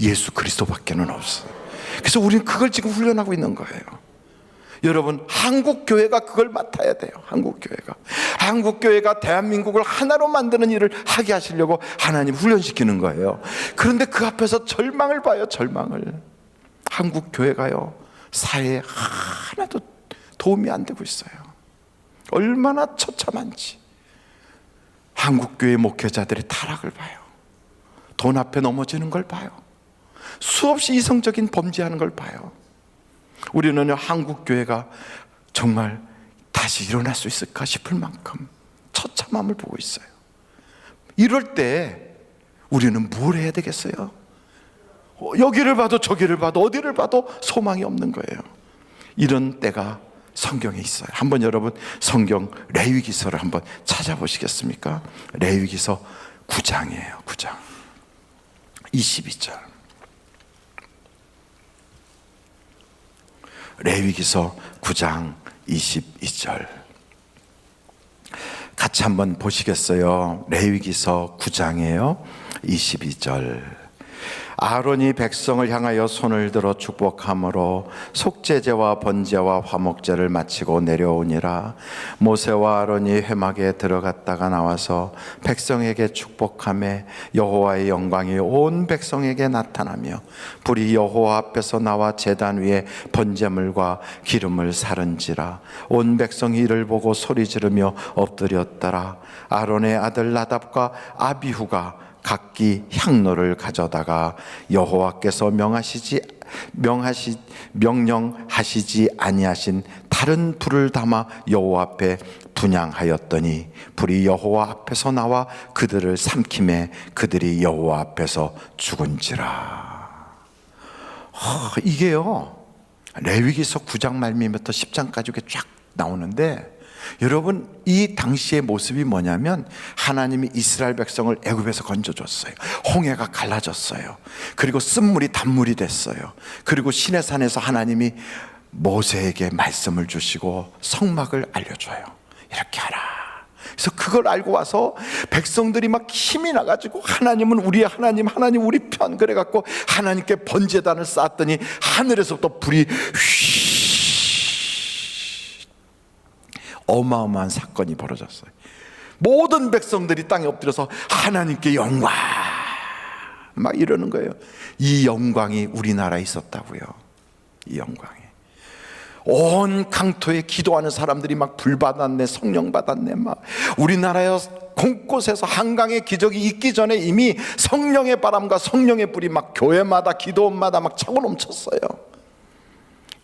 예수 그리스도밖에는 없어요. 그래서 우리는 그걸 지금 훈련하고 있는 거예요. 여러분, 한국교회가 그걸 맡아야 돼요. 한국교회가 대한민국을 하나로 만드는 일을 하게 하시려고 하나님 훈련시키는 거예요. 그런데 그 앞에서 절망을 봐요. 절망을. 한국교회가요, 사회에 하나도 도움이 안 되고 있어요. 얼마나 처참한지. 한국교회 목회자들의 타락을 봐요. 돈 앞에 넘어지는 걸 봐요. 수없이 이성적인 범죄하는 걸 봐요. 우리는 한국교회가 정말 다시 일어날 수 있을까 싶을 만큼 처참함을 보고 있어요. 이럴 때 우리는 뭘 해야 되겠어요? 여기를 봐도 저기를 봐도 어디를 봐도 소망이 없는 거예요. 이런 때가 성경에 있어요. 한번 여러분 성경 레위기서를 한번 찾아보시겠습니까? 레위기서 9장이에요. 9장 22절. 레위기서 9장 22절 같이 한번 보시겠어요? 레위기서 9장이에요. 22절. 아론이 백성을 향하여 손을 들어 축복함으로 속죄제와 번제와 화목제를 마치고 내려오니라. 모세와 아론이 회막에 들어갔다가 나와서 백성에게 축복하매 여호와의 영광이 온 백성에게 나타나며 불이 여호와 앞에서 나와 제단 위에 번제물과 기름을 사른지라. 온 백성이 이를 보고 소리 지르며 엎드렸더라. 아론의 아들 나답과 아비후가 각기 향로를 가져다가 여호와께서 명령하시지 아니하신 다른 불을 담아 여호와 앞에 분향하였더니 불이 여호와 앞에서 나와 그들을 삼키매 그들이 여호와 앞에서 죽은지라. 이게요, 레위기서 9장 말미부터 10장까지 이렇게 쫙 나오는데 여러분, 이 당시의 모습이 뭐냐면 하나님이 이스라엘 백성을 애굽에서 건져줬어요. 홍해가 갈라졌어요. 그리고 쓴물이 단물이 됐어요. 그리고 시내산에서 하나님이 모세에게 말씀을 주시고 성막을 알려줘요. 이렇게 하라. 그래서 그걸 알고 와서 백성들이 막 힘이 나가지고 하나님은 우리의 하나님, 하나님 우리 편, 그래갖고 하나님께 번제단을 쌓았더니 하늘에서부터 불이 어마어마한 사건이 벌어졌어요. 모든 백성들이 땅에 엎드려서 하나님께 영광 막 이러는 거예요. 이 영광이 우리나라에 있었다고요. 이 영광이 온 강토에 기도하는 사람들이 막 불 받았네, 성령 받았네. 막 우리나라에 곳곳에서 한강의 기적이 있기 전에 이미 성령의 바람과 성령의 불이 막 교회마다 기도원마다 막 차고 넘쳤어요.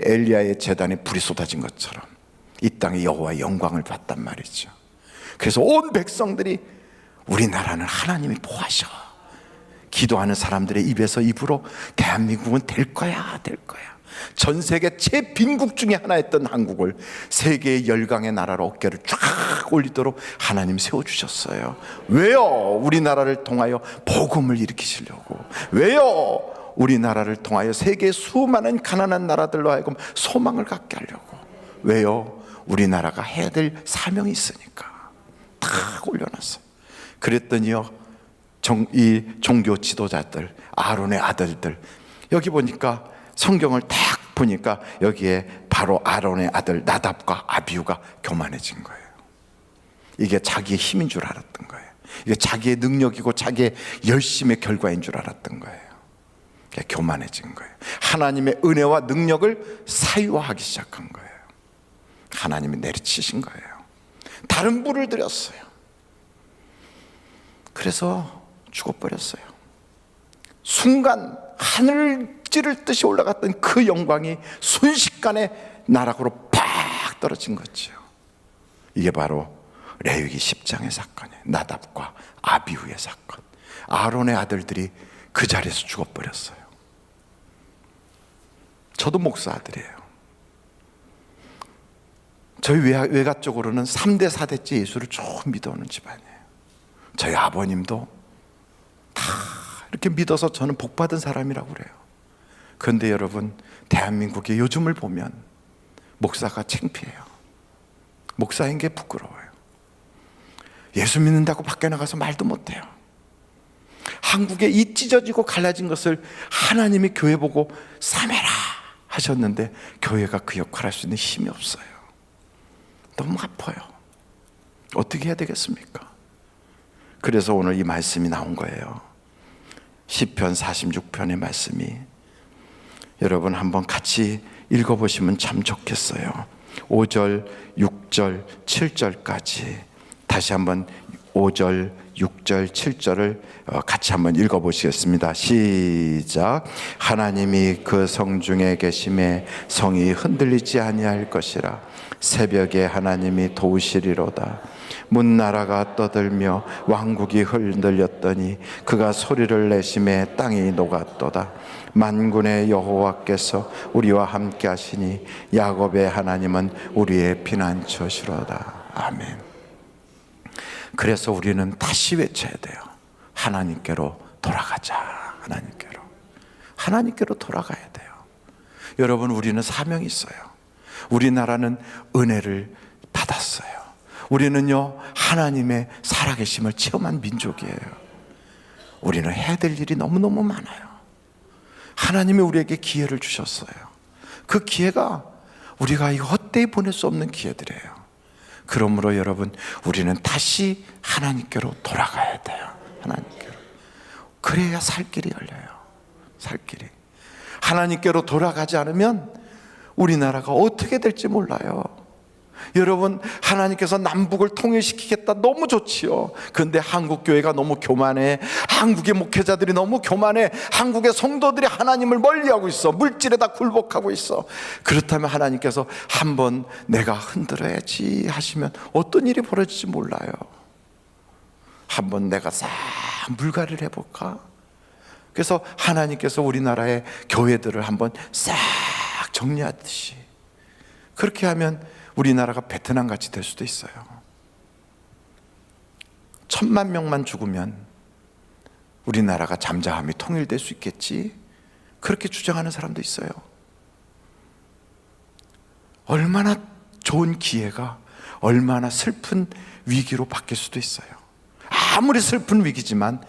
엘리야의 제단에 불이 쏟아진 것처럼 이 땅에 여호와의 영광을 봤단 말이죠. 그래서 온 백성들이 우리나라는 하나님이 보호하셔. 기도하는 사람들의 입에서 입으로 대한민국은 될 거야, 될 거야. 전 세계 최빈국 중에 하나였던 한국을 세계의 열강의 나라로 어깨를 쫙 올리도록 하나님 세워주셨어요. 왜요? 우리나라를 통하여 복음을 일으키시려고. 왜요? 우리나라를 통하여 세계의 수많은 가난한 나라들로 하여금 소망을 갖게 하려고. 왜요? 우리나라가 해야 될 사명이 있으니까 탁 올려놨어요. 그랬더니요, 이 종교 지도자들, 아론의 아들들, 여기 보니까 성경을 딱 보니까 여기에 바로 아론의 아들 나답과 아비후가 교만해진 거예요. 이게 자기의 힘인 줄 알았던 거예요. 이게 자기의 능력이고 자기의 열심의 결과인 줄 알았던 거예요. 교만해진 거예요. 하나님의 은혜와 능력을 사유화하기 시작한 거예요. 하나님이 내리치신 거예요. 다른 불을 들였어요. 그래서 죽어버렸어요. 순간 하늘 찌를 듯이 올라갔던 그 영광이 순식간에 나락으로 팍 떨어진 거죠. 이게 바로 레위기 10장의 사건이에요. 나답과 아비후의 사건. 아론의 아들들이 그 자리에서 죽어버렸어요. 저도 목사 아들이에요. 저희 외가 쪽으로는 3대 4대째 예수를 조금 믿어오는 집안이에요. 저희 아버님도 다 이렇게 믿어서 저는 복받은 사람이라고 그래요. 그런데 여러분, 대한민국의 요즘을 보면 목사가 창피해요. 목사인 게 부끄러워요. 예수 믿는다고 밖에 나가서 말도 못해요. 한국에 이 찢어지고 갈라진 것을 하나님이 교회 보고 삼해라 하셨는데 교회가 그 역할을 할 수 있는 힘이 없어요. 너무 아파요. 어떻게 해야 되겠습니까? 그래서 오늘 이 말씀이 나온 거예요. 시편 46편의 말씀이, 여러분 한번 같이 읽어보시면 참 좋겠어요. 5절, 6절, 7절까지 다시 한번 5절, 6절, 7절을 같이 한번 읽어보시겠습니다. 시작. 하나님이 그 성중에 계심에 성이 흔들리지 아니할 것이라. 새벽에 하나님이 도우시리로다. 문나라가 떠들며 왕국이 흔들렸더니 그가 소리를 내심에 땅이 녹았도다. 만군의 여호와께서 우리와 함께 하시니 야곱의 하나님은 우리의 피난처시로다. 아멘. 그래서 우리는 다시 외쳐야 돼요. 하나님께로 돌아가자. 하나님께로 돌아가야 돼요. 여러분, 우리는 사명이 있어요. 우리나라는 은혜를 받았어요. 우리는요, 하나님의 살아계심을 체험한 민족이에요. 우리는 해야 될 일이 너무너무 많아요. 하나님이 우리에게 기회를 주셨어요. 그 기회가 우리가 이거 헛되이 보낼 수 없는 기회들이에요. 그러므로 여러분, 우리는 다시 하나님께로 돌아가야 돼요. 하나님께로. 그래야 살 길이 열려요. 살 길이. 하나님께로 돌아가지 않으면 우리나라가 어떻게 될지 몰라요. 여러분, 하나님께서 남북을 통일시키겠다, 너무 좋지요. 그런데 한국 교회가 너무 교만해. 한국의 목회자들이 너무 교만해. 한국의 성도들이 하나님을 멀리하고 있어. 물질에다 굴복하고 있어. 그렇다면 하나님께서 한번 내가 흔들어야지 하시면 어떤 일이 벌어질지 몰라요. 한번 내가 싹 물갈이를 해볼까? 그래서 하나님께서 우리나라의 교회들을 한번 싹 정리하듯이, 그렇게 하면 우리나라가 베트남 같이 될 수도 있어요. 10,000명만 죽으면 우리나라가 잠잠히 통일될 수 있겠지, 그렇게 주장하는 사람도 있어요. 얼마나 좋은 기회가 얼마나 슬픈 위기로 바뀔 수도 있어요. 아무리 슬픈 위기지만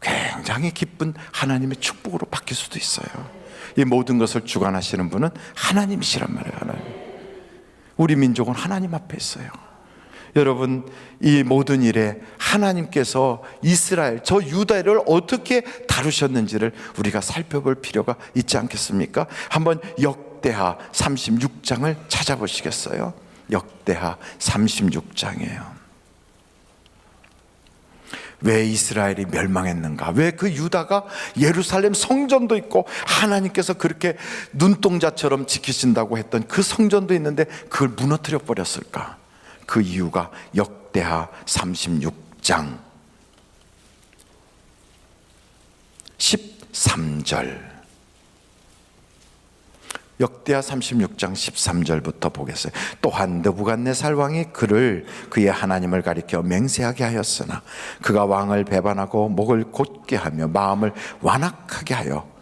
굉장히 기쁜 하나님의 축복으로 바뀔 수도 있어요. 이 모든 것을 주관하시는 분은 하나님이시란 말이에요. 하나님. 우리 민족은 하나님 앞에 있어요. 여러분, 이 모든 일에 하나님께서 이스라엘, 저 유다를 어떻게 다루셨는지를 우리가 살펴볼 필요가 있지 않겠습니까? 한번 역대하 36장을 찾아보시겠어요? 역대하 36장이에요. 왜 이스라엘이 멸망했는가? 왜 그 유다가 예루살렘 성전도 있고 하나님께서 그렇게 눈동자처럼 지키신다고 했던 그 성전도 있는데 그걸 무너뜨려 버렸을까? 그 이유가 역대하 36장 13절, 역대하 36장 13절부터 보겠어요. 또한 느부갓네살 왕이 그를 그의 하나님을 가리켜 맹세하게 하였으나 그가 왕을 배반하고 목을 곧게 하며 마음을 완악하게 하여,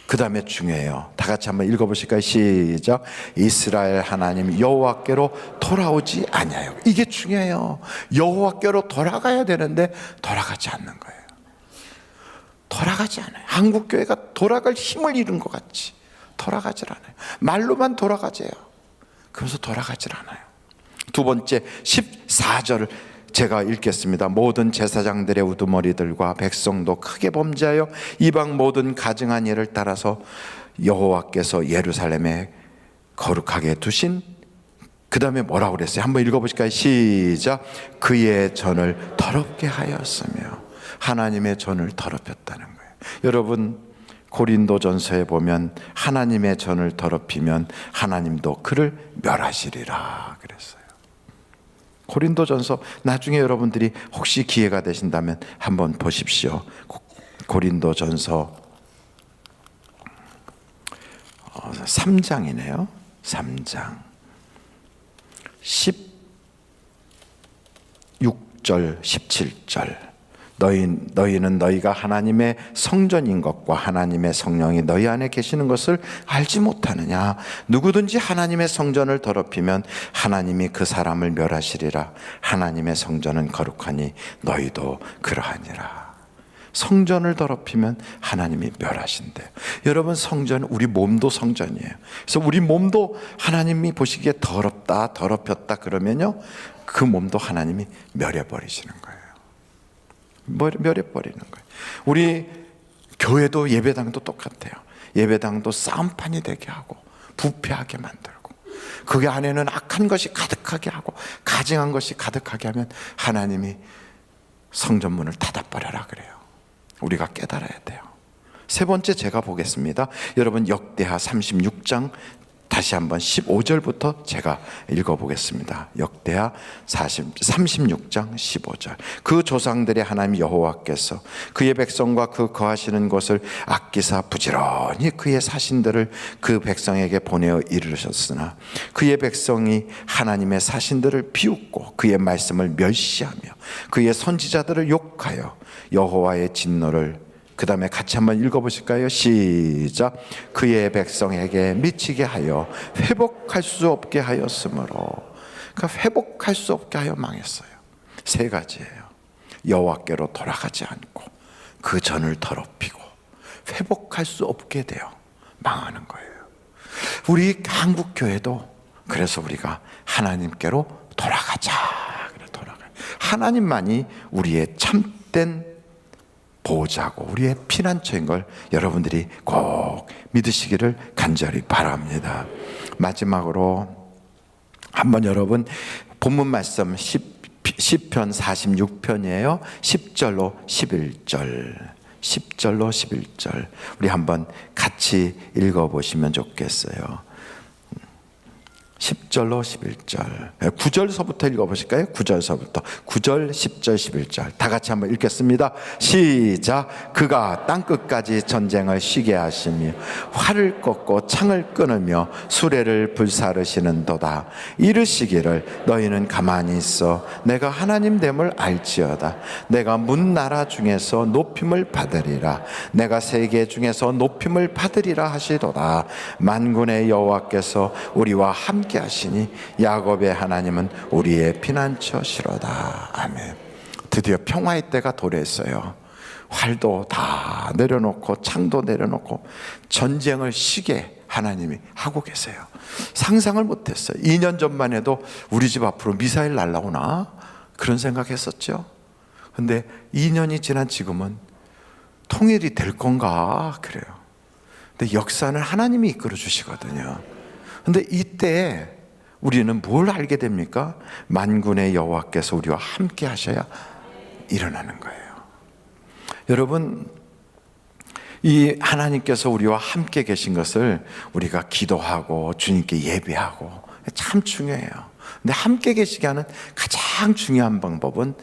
그 다음에 중요해요. 다 같이 한번 읽어보실까요? 시작. 이스라엘 하나님 여호와께로 돌아오지 아니하여. 이게 중요해요. 여호와께로 돌아가야 되는데 돌아가지 않는 거예요. 돌아가지 않아요. 한국교회가 돌아갈 힘을 잃은 것 같이 돌아가질 않아요. 말로만 돌아가재요. 그래서 돌아가질 않아요. 두 번째 14절을 제가 읽겠습니다. 모든 제사장들의 우두머리들과 백성도 크게 범죄하여 이방 모든 가증한 일을 따라서 여호와께서 예루살렘에 거룩하게 두신, 그 다음에 뭐라고 그랬어요? 한번 읽어보실까요? 시작. 그의 전을 더럽게 하였으며. 하나님의 전을 더럽혔다는 거예요. 여러분, 고린도전서에 보면 하나님의 전을 더럽히면 하나님도 그를 멸하시리라 그랬어요. 고린도전서, 나중에 여러분들이 혹시 기회가 되신다면 한번 보십시오. 고린도전서 3장이네요. 3장 16절 17절. 너희는 너희가 하나님의 성전인 것과 하나님의 성령이 너희 안에 계시는 것을 알지 못하느냐? 누구든지 하나님의 성전을 더럽히면 하나님이 그 사람을 멸하시리라. 하나님의 성전은 거룩하니 너희도 그러하니라. 성전을 더럽히면 하나님이 멸하신대요. 여러분, 성전, 우리 몸도 성전이에요. 그래서 우리 몸도 하나님이 보시기에 더럽다, 더럽혔다 그러면요, 그 몸도 하나님이 멸해버리시는 거예요. 멸해버리는 거예요. 우리 교회도 예배당도 똑같아요. 예배당도 싸움판이 되게 하고 부패하게 만들고 그 안에는 악한 것이 가득하게 하고 가증한 것이 가득하게 하면 하나님이 성전문을 닫아버려라 그래요. 우리가 깨달아야 돼요. 세 번째 제가 보겠습니다. 여러분, 역대하 36장 다시 한번 15절부터 제가 읽어보겠습니다. 역대하 36장 15절. 그 조상들의 하나님 여호와께서 그의 백성과 그 거하시는 곳을 아끼사 부지런히 그의 사신들을 그 백성에게 보내어 이르셨으나 그의 백성이 하나님의 사신들을 비웃고 그의 말씀을 멸시하며 그의 선지자들을 욕하여 여호와의 진노를, 그 다음에 같이 한번 읽어보실까요? 시작. 그의 백성에게 미치게 하여 회복할 수 없게 하였으므로. 그러니까 회복할 수 없게 하여 망했어요. 세 가지예요. 여호와께로 돌아가지 않고 그 전을 더럽히고 회복할 수 없게 되어 망하는 거예요. 우리 한국교회도 그래서 우리가 하나님께로 돌아가자. 그래, 돌아가요. 하나님만이 우리의 참된 보호자고 우리의 피난처인 걸 여러분들이 꼭 믿으시기를 간절히 바랍니다. 마지막으로 한번 여러분, 본문 말씀 시편 46편이에요. 10절로 11절 10절로 11절 우리 한번 같이 읽어보시면 좋겠어요. 10절로 11절. 9절서부터 읽어보실까요? 9절서부터. 9절, 10절, 11절. 다 같이 한번 읽겠습니다. 시작. 그가 땅끝까지 전쟁을 쉬게 하시며 활을 꺾고 창을 끊으며 수레를 불사르시는도다. 이르시기를 너희는 가만히 있어 내가 하나님 됨을 알지어다. 내가 문 나라 중에서 높임을 받으리라. 내가 세계 중에서 높임을 받으리라 하시도다. 만군의 여호와께서 우리와 함께 하시니 야곱의 하나님은 우리의 피난처시로다. 아멘. 드디어 평화의 때가 도래했어요. 활도 다 내려놓고 창도 내려놓고 전쟁을 쉬게 하나님이 하고 계세요. 상상을 못했어요. 2년 전만 해도 우리 집 앞으로 미사일 날라오나 그런 생각했었죠. 근데 2년이 지난 지금은 통일이 될 건가 그래요. 근데 역사는 하나님이 이끌어 주시거든요. 근데 이때 우리는 뭘 알게 됩니까? 만군의 여호와께서 우리와 함께 하셔야 일어나는 거예요. 여러분, 이 하나님께서 우리와 함께 계신 것을 우리가 기도하고 주님께 예배하고 참 중요해요. 근데 함께 계시게 하는 가장 중요한 방법은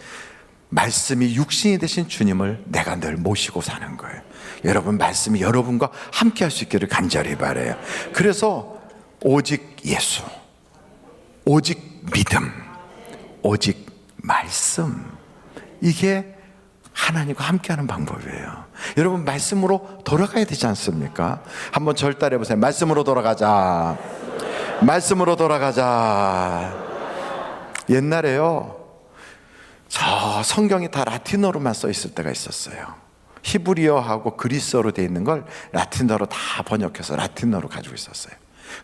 말씀이 육신이 되신 주님을 내가 늘 모시고 사는 거예요. 여러분, 말씀이 여러분과 함께 할 수 있기를 간절히 바라요. 그래서 오직 예수, 오직 믿음, 오직 말씀, 이게 하나님과 함께하는 방법이에요. 여러분, 말씀으로 돌아가야 되지 않습니까? 한번 절 따라 해보세요. 말씀으로 돌아가자. 말씀으로 돌아가자. 옛날에요, 저 성경이 다 라틴어로만 써 있을 때가 있었어요. 히브리어하고 그리스어로 되어 있는 걸 라틴어로 다 번역해서 라틴어로 가지고 있었어요.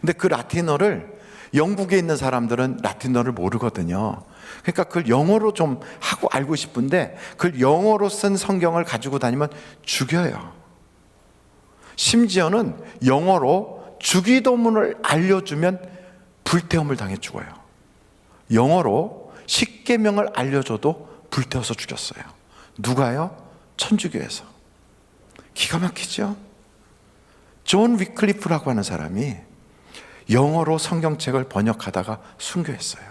근데 그 라틴어를 영국에 있는 사람들은 라틴어를 모르거든요. 그러니까 그걸 영어로 좀 하고 알고 싶은데 그걸 영어로 쓴 성경을 가지고 다니면 죽여요. 심지어는 영어로 주기도문을 알려주면 불태움을 당해 죽어요. 영어로 십계명을 알려줘도 불태워서 죽였어요. 누가요? 천주교에서. 기가 막히죠? 존 위클리프라고 하는 사람이 영어로 성경책을 번역하다가 순교했어요.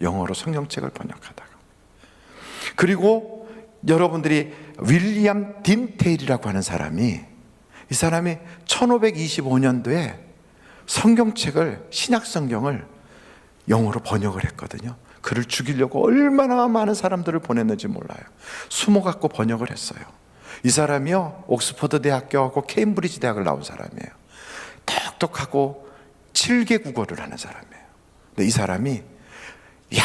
영어로 성경책을 번역하다가. 그리고 여러분들이 윌리엄 딘테일이라고 하는 사람이, 이 사람이 1525년도에 성경책을, 신약 성경을 영어로 번역을 했거든요. 그를 죽이려고 얼마나 많은 사람들을 보냈는지 몰라요. 숨어갖고 번역을 했어요. 이 사람이요, 옥스퍼드 대학교하고 케임브리지 대학을 나온 사람이에요. 똑똑하고 7개 국어를 하는 사람이에요. 근데 이 사람이, 야,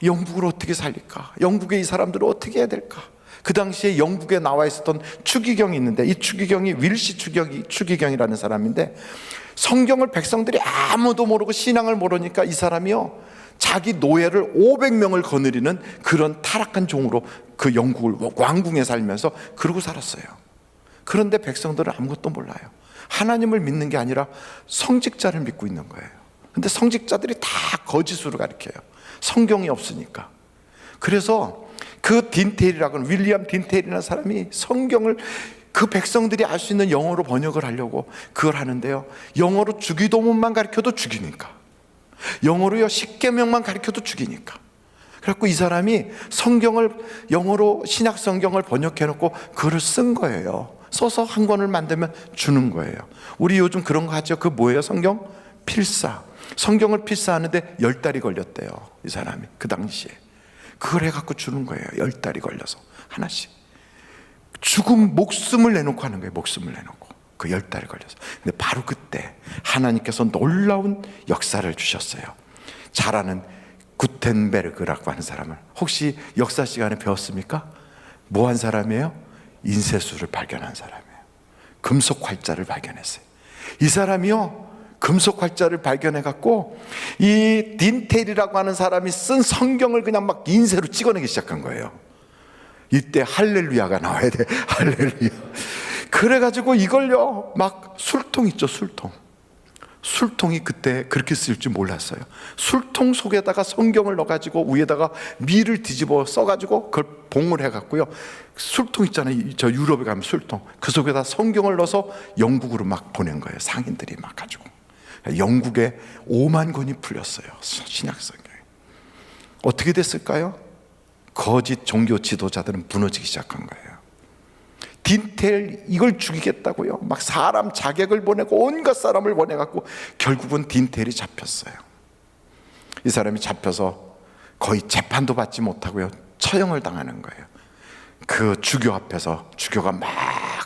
영국을 어떻게 살릴까? 영국의 이 사람들을 어떻게 해야 될까? 그 당시에 영국에 나와 있었던 추기경이 있는데, 이 추기경이 윌시 추기경이라는 사람인데, 성경을 백성들이 아무도 모르고 신앙을 모르니까 이 사람이요, 자기 노예를 500명을 거느리는 그런 타락한 종으로 그 영국을, 왕궁에 살면서 그러고 살았어요. 그런데 백성들은 아무것도 몰라요. 하나님을 믿는 게 아니라 성직자를 믿고 있는 거예요. 근데 성직자들이 다 거짓으로 가르쳐요. 성경이 없으니까. 그래서 그 딘테일이라고 하는, 윌리엄 딘테일이라는 사람이 성경을 그 백성들이 알 수 있는 영어로 번역을 하려고 그걸 하는데요, 영어로 주기도문만 가르쳐도 죽이니까, 영어로요 십계명만 가르쳐도 죽이니까. 그래갖고 이 사람이 성경을, 영어로 신약 성경을 번역해 놓고 그걸 쓴 거예요. 써서 한 권을 만들면 주는 거예요. 우리 요즘 그런 거 하죠. 그 뭐예요? 성경 필사. 성경을 필사하는데 10달이 걸렸대요. 이 사람이 그 당시에. 그걸 해갖고 주는 거예요. 10달이 걸려서 하나씩. 죽음, 목숨을 내놓고 하는 거예요. 목숨을 내놓고. 그 10달이 걸려서. 근데 바로 그때 하나님께서 놀라운 역사를 주셨어요. 잘 아는 구텐베르그라고 하는 사람을 혹시 역사 시간에 배웠습니까? 뭐 한 사람이에요? 인쇄술을 발견한 사람이에요. 금속 활자를 발견했어요. 이 사람이요, 금속 활자를 발견해 갖고 이 딘테일이라고 하는 사람이 쓴 성경을 그냥 막 인쇄로 찍어내기 시작한 거예요. 이때 할렐루야가 나와야 돼. 할렐루야. 그래가지고 이걸요, 막 술통 있죠, 술통. 술통이 그때 그렇게 쓸 줄 몰랐어요. 술통 속에다가 성경을 넣어가지고 위에다가 밀을 뒤집어 써가지고 그걸 봉을 해갖고요, 술통 있잖아요, 저 유럽에 가면 술통, 그 속에다 성경을 넣어서 영국으로 막 보낸 거예요. 상인들이 막 가지고. 영국에 5만 권이 풀렸어요. 신약 성경이. 어떻게 됐을까요? 거짓 종교 지도자들은 무너지기 시작한 거예요. 딘텔 이걸 죽이겠다고요. 막 사람 자객을 보내고 온갖 사람을 보내갖고 결국은 딘텔이 잡혔어요. 이 사람이 잡혀서 거의 재판도 받지 못하고요, 처형을 당하는 거예요. 그 주교 앞에서 주교가 막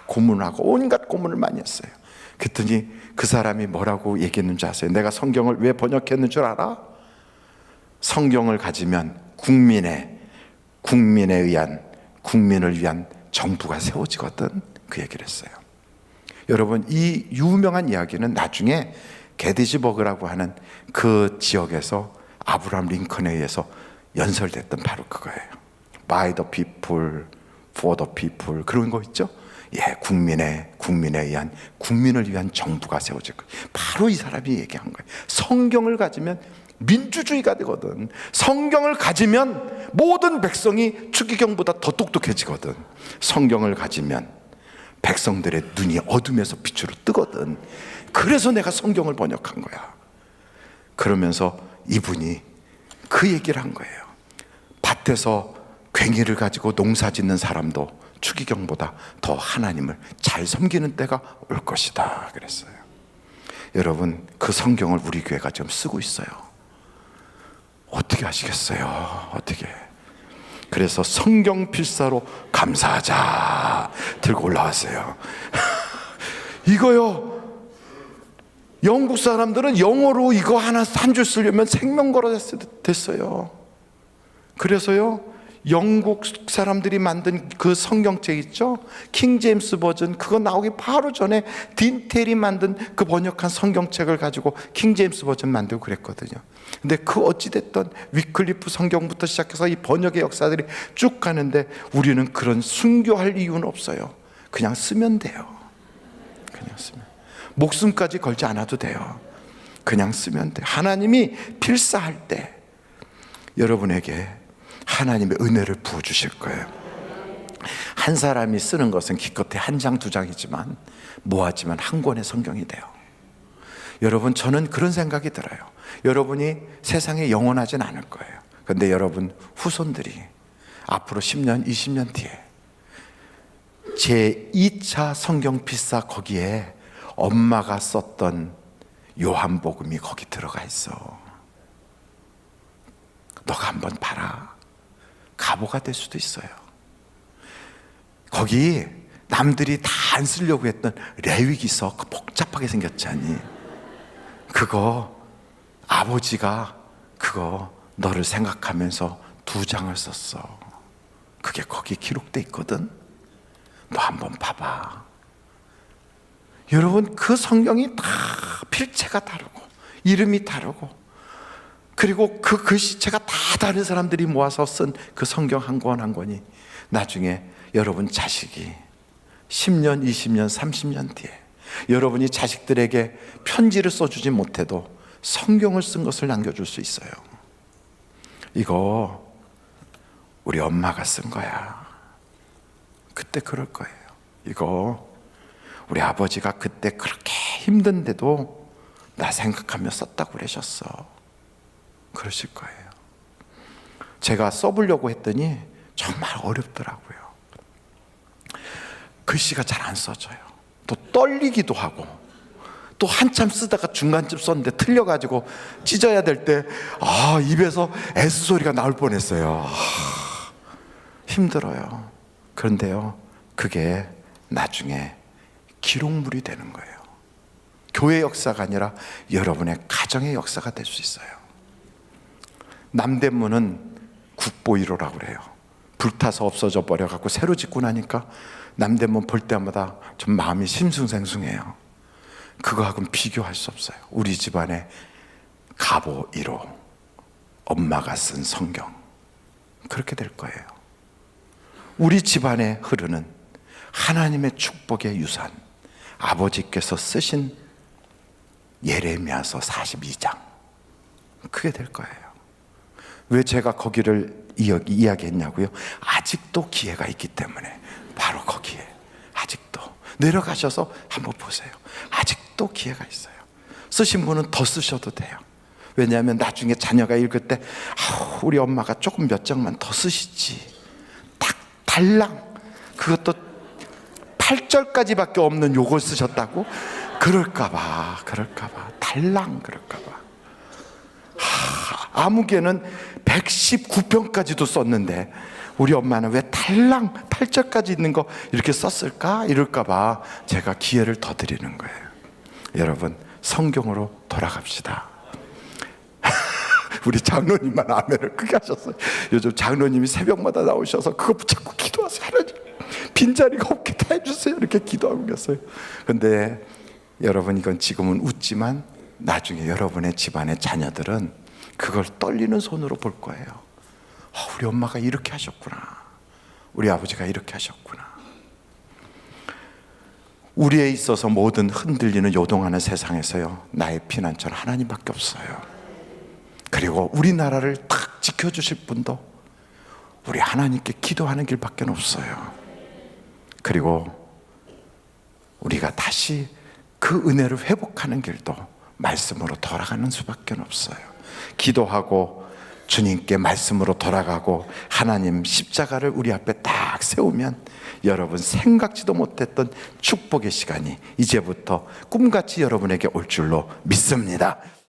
고문하고 온갖 고문을 많이 했어요. 그랬더니 그 사람이 뭐라고 얘기했는지 아세요? 내가 성경을 왜 번역했는 줄 알아? 성경을 가지면 국민을 위한 정부가 세워지거든. 그 얘기를 했어요. 여러분, 이 유명한 이야기는 나중에 게티즈버그라고 하는 그 지역에서 아브라함 링컨에 의해서 연설됐던 바로 그거예요. By the people, for the people, 그런 거 있죠? 예, 국민을 위한 정부가 세워질 거예요. 바로 이 사람이 얘기한 거예요. 성경을 가지면 민주주의가 되거든. 성경을 가지면 모든 백성이 추기경보다 더 똑똑해지거든. 성경을 가지면 백성들의 눈이 어둠에서 빛으로 뜨거든. 그래서 내가 성경을 번역한 거야. 그러면서 이분이 그 얘기를 한 거예요. 밭에서 괭이를 가지고 농사 짓는 사람도 추기경보다 더 하나님을 잘 섬기는 때가 올 것이다 그랬어요. 여러분, 그 성경을 우리 교회가 지금 쓰고 있어요. 어떻게 하시겠어요? 어떻게? 그래서 성경 필사로 감사하자 들고 올라왔어요. 이거요, 영국 사람들은 영어로 이거 하나 한 줄 쓰려면 생명 걸어 됐어요. 그래서요, 영국 사람들이 만든 그 성경책 있죠? 킹 제임스 버전, 그거 나오기 바로 전에 딘텔이 만든 그 번역한 성경책을 가지고 킹 제임스 버전 만들고 그랬거든요. 근데 그 어찌됐던 위클리프 성경부터 시작해서 이 번역의 역사들이 쭉 가는데 우리는 그런 순교할 이유는 없어요. 그냥 쓰면 돼요. 그냥 쓰면, 목숨까지 걸지 않아도 돼요. 그냥 쓰면 돼요. 하나님이 필사할 때 여러분에게 하나님의 은혜를 부어주실 거예요. 한 사람이 쓰는 것은 기껏해 한 장, 두 장이지만 모아지면 한 권의 성경이 돼요. 여러분, 저는 그런 생각이 들어요. 여러분이 세상에 영원하진 않을 거예요. 그런데 여러분 후손들이 앞으로 10년, 20년 뒤에 제2차 성경 필사 거기에 엄마가 썼던 요한복음이 거기 들어가 있어. 너가 한번 봐라. 가보가 될 수도 있어요. 거기 남들이 다 안 쓰려고 했던 레위기서, 그 복잡하게 생겼지 않니? 그거 아버지가 그거 너를 생각하면서 2장을 썼어. 그게 거기 기록돼 있거든. 너 한번 봐봐. 여러분, 그 성경이 다 필체가 다르고 이름이 다르고, 그리고 그 글씨체가 다 다른 사람들이 모아서 쓴 그 성경 한 권 한 권이 나중에 여러분 자식이 10년, 20년, 30년 뒤에 여러분이 자식들에게 편지를 써주지 못해도 성경을 쓴 것을 남겨줄 수 있어요. 이거 우리 엄마가 쓴 거야. 그때 그럴 거예요. 이거 우리 아버지가 그때 그렇게 힘든데도 나 생각하며 썼다고 그러셨어. 그러실 거예요. 제가 써보려고 했더니 정말 어렵더라고요. 글씨가 잘 안 써져요. 또 떨리기도 하고, 또 한참 쓰다가 중간쯤 썼는데 틀려가지고 찢어야 될 때 입에서 S 소리가 나올 뻔했어요. 힘들어요. 그런데요, 그게 나중에 기록물이 되는 거예요. 교회 역사가 아니라 여러분의 가정의 역사가 될 수 있어요. 남대문은 국보 1호라고 그래요. 불타서 없어져 버려갖고 새로 짓고 나니까 남대문 볼 때마다 좀 마음이 심숭생숭해요. 그거하고는 비교할 수 없어요. 우리 집안의 가보 1호, 엄마가 쓴 성경, 그렇게 될 거예요. 우리 집안에 흐르는 하나님의 축복의 유산, 아버지께서 쓰신 예레미야서 42장, 그게 될 거예요. 왜 제가 거기를 이야기했냐고요? 아직도 기회가 있기 때문에. 바로 거기에 아직도 내려가셔서 한번 보세요. 아직도 기회가 있어요. 쓰신 분은 더 쓰셔도 돼요. 왜냐하면 나중에 자녀가 읽을 때 우리 엄마가 조금 몇 장만 더 쓰시지, 딱 달랑, 그것도 8절까지밖에 없는 요걸 쓰셨다고? 그럴까봐 달랑 그럴까봐. 아무개는 119편까지도 썼는데 우리 엄마는 왜 달랑 8절까지 있는 거 이렇게 썼을까? 이럴까봐 제가 기회를 더 드리는 거예요. 여러분, 성경으로 돌아갑시다. 우리 장로님만 아멘을 크게 하셨어요. 요즘 장로님이 새벽마다 나오셔서 그거 붙잡고 기도하세요. 하나님, 빈자리가 없게 다 해주세요. 이렇게 기도하고 계세요. 근데 여러분, 이건 지금은 웃지만 나중에 여러분의 집안의 자녀들은 그걸 떨리는 손으로 볼 거예요. 우리 엄마가 이렇게 하셨구나, 우리 아버지가 이렇게 하셨구나. 우리에 있어서 모든 흔들리는 요동하는 세상에서요, 나의 피난처는 하나님밖에 없어요. 그리고 우리나라를 탁 지켜주실 분도 우리 하나님께 기도하는 길밖에 없어요. 그리고 우리가 다시 그 은혜를 회복하는 길도 말씀으로 돌아가는 수밖에 없어요. 기도하고 주님께 말씀으로 돌아가고 하나님 십자가를 우리 앞에 딱 세우면 여러분, 생각지도 못했던 축복의 시간이 이제부터 꿈같이 여러분에게 올 줄로 믿습니다.